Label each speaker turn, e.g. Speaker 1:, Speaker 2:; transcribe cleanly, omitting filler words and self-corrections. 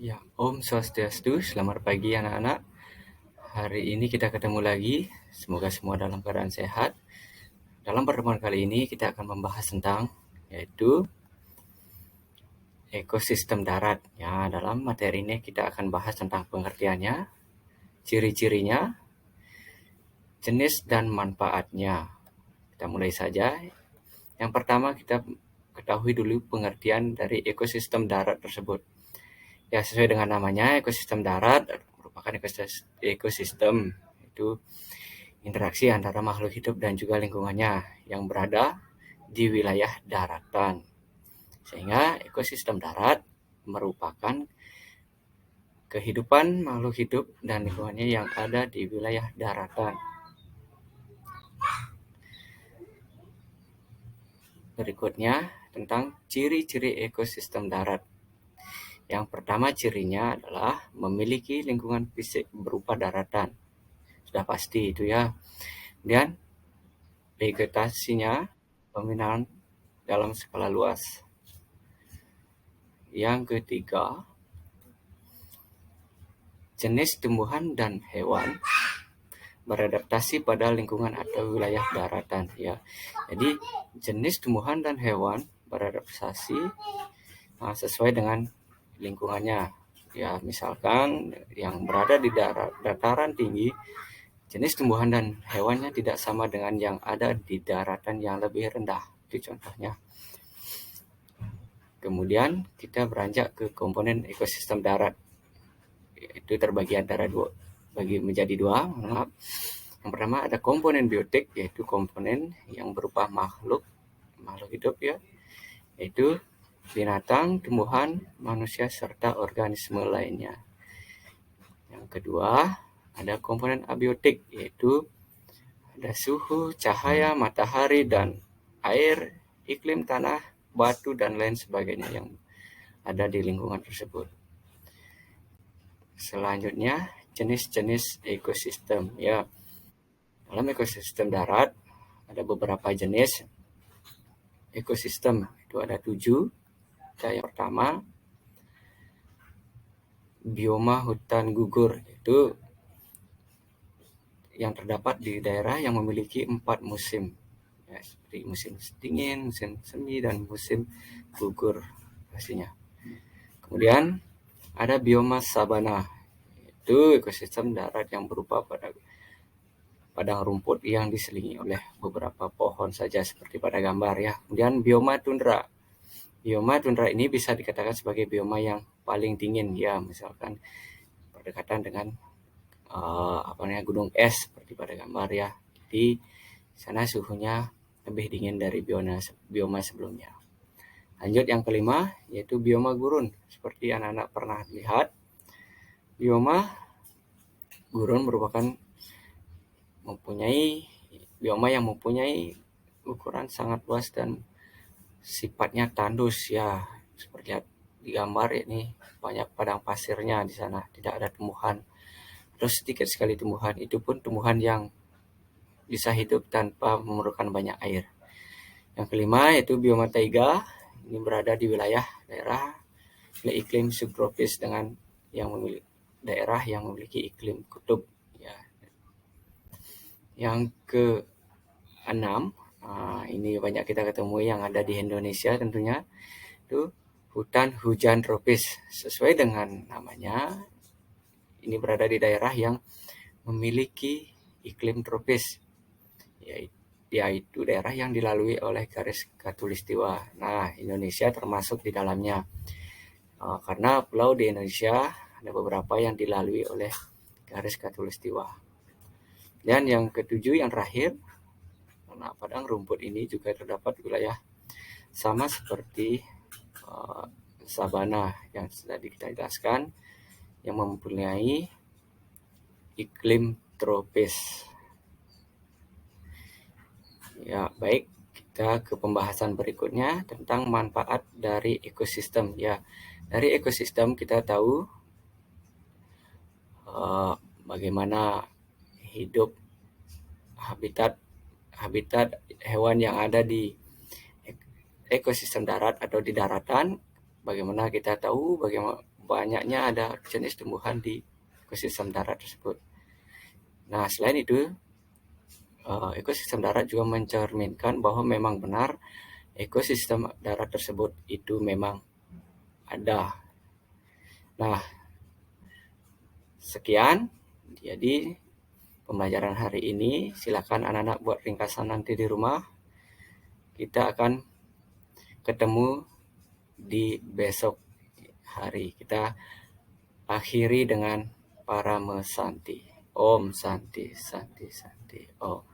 Speaker 1: Ya, Om Swastiastu, selamat pagi anak-anak. Hari ini kita ketemu lagi, semoga semua dalam keadaan sehat. Dalam pertemuan kali ini kita akan membahas tentang yaitu ekosistem darat. Ya, dalam materi ini kita akan bahas tentang pengertiannya, ciri-cirinya, jenis dan manfaatnya. Kita mulai saja. Yang pertama kita ketahui dulu pengertian dari ekosistem darat tersebut. Ya, sesuai dengan namanya, ekosistem darat merupakan ekosistem itu interaksi antara makhluk hidup dan juga lingkungannya yang berada di wilayah daratan. Sehingga ekosistem darat merupakan kehidupan makhluk hidup dan lingkungannya yang ada di wilayah daratan. Berikutnya tentang ciri-ciri ekosistem darat. Yang pertama cirinya adalah memiliki lingkungan fisik berupa daratan. Sudah pasti itu ya. Dan vegetasinya dominan dalam skala luas. Yang ketiga, jenis tumbuhan dan hewan beradaptasi pada lingkungan atau wilayah daratan ya. Jadi jenis tumbuhan dan hewan beradaptasi sesuai dengan lingkungannya. Ya, misalkan yang berada di dataran tinggi, jenis tumbuhan dan hewannya tidak sama dengan yang ada di daratan yang lebih rendah. Itu contohnya. Kemudian kita beranjak ke komponen ekosistem darat. Itu terbagi antara menjadi dua, maaf. Yang pertama ada komponen biotik, yaitu komponen yang berupa makhluk hidup ya, yaitu binatang, tumbuhan, manusia serta organisme lainnya. Yang kedua ada komponen abiotik, yaitu ada suhu, cahaya, matahari dan air, iklim tanah, batu dan lain sebagainya yang ada di lingkungan tersebut. Selanjutnya jenis-jenis ekosistem ya. Dalam ekosistem darat ada beberapa jenis ekosistem, itu ada 7. Yang pertama bioma hutan gugur, itu yang terdapat di daerah yang memiliki 4 musim ya, seperti musim dingin, musim semi, dan musim gugur pastinya. Kemudian ada bioma sabana, itu ekosistem darat yang berupa padang rumput yang diselingi oleh beberapa pohon saja seperti pada gambar ya. Kemudian bioma tundra. Bioma tundra ini bisa dikatakan sebagai bioma yang paling dingin ya, misalkan berdekatan dengan gunung es seperti pada gambar ya. Di sana suhunya lebih dingin dari bioma sebelumnya. Lanjut yang kelima yaitu bioma gurun. Seperti anak-anak pernah lihat, bioma gurun merupakan bioma yang mempunyai ukuran sangat luas dan sifatnya tandus ya, seperti di gambar ini banyak padang pasirnya di sana, tidak ada tumbuhan. Terus sedikit sekali tumbuhan, itu pun tumbuhan yang bisa hidup tanpa memerlukan banyak air. Yang kelima yaitu bioma taiga. Ini berada di wilayah daerah iklim subtropis dengan daerah yang memiliki iklim kutub ya. Yang keenam, ini banyak kita ketemu yang ada di Indonesia tentunya, itu hutan hujan tropis. Sesuai dengan namanya, ini berada di daerah yang memiliki iklim tropis, yaitu daerah yang dilalui oleh garis khatulistiwa. Nah, Indonesia termasuk di dalamnya. Karena pulau di Indonesia ada beberapa yang dilalui oleh garis khatulistiwa. Dan yang ketujuh, yang terakhir, nah, padang rumput ini juga terdapat wilayah sama seperti sabana yang tadi kita jelaskan, yang mempunyai iklim tropis. Ya, baik, kita ke pembahasan berikutnya tentang manfaat dari ekosistem ya. Dari ekosistem kita tahu bagaimana hidup habitat hewan yang ada di ekosistem darat atau di daratan. Bagaimana kita tahu banyaknya ada jenis tumbuhan di ekosistem darat tersebut. Nah, selain itu, ekosistem darat juga mencerminkan bahwa memang benar ekosistem darat tersebut itu memang ada. Nah, sekian. Jadi, pembelajaran hari ini, silakan anak-anak buat ringkasan nanti di rumah. Kita akan ketemu di besok hari. Kita akhiri dengan Parame Santi. Om Santi, Santi, Santi. Om.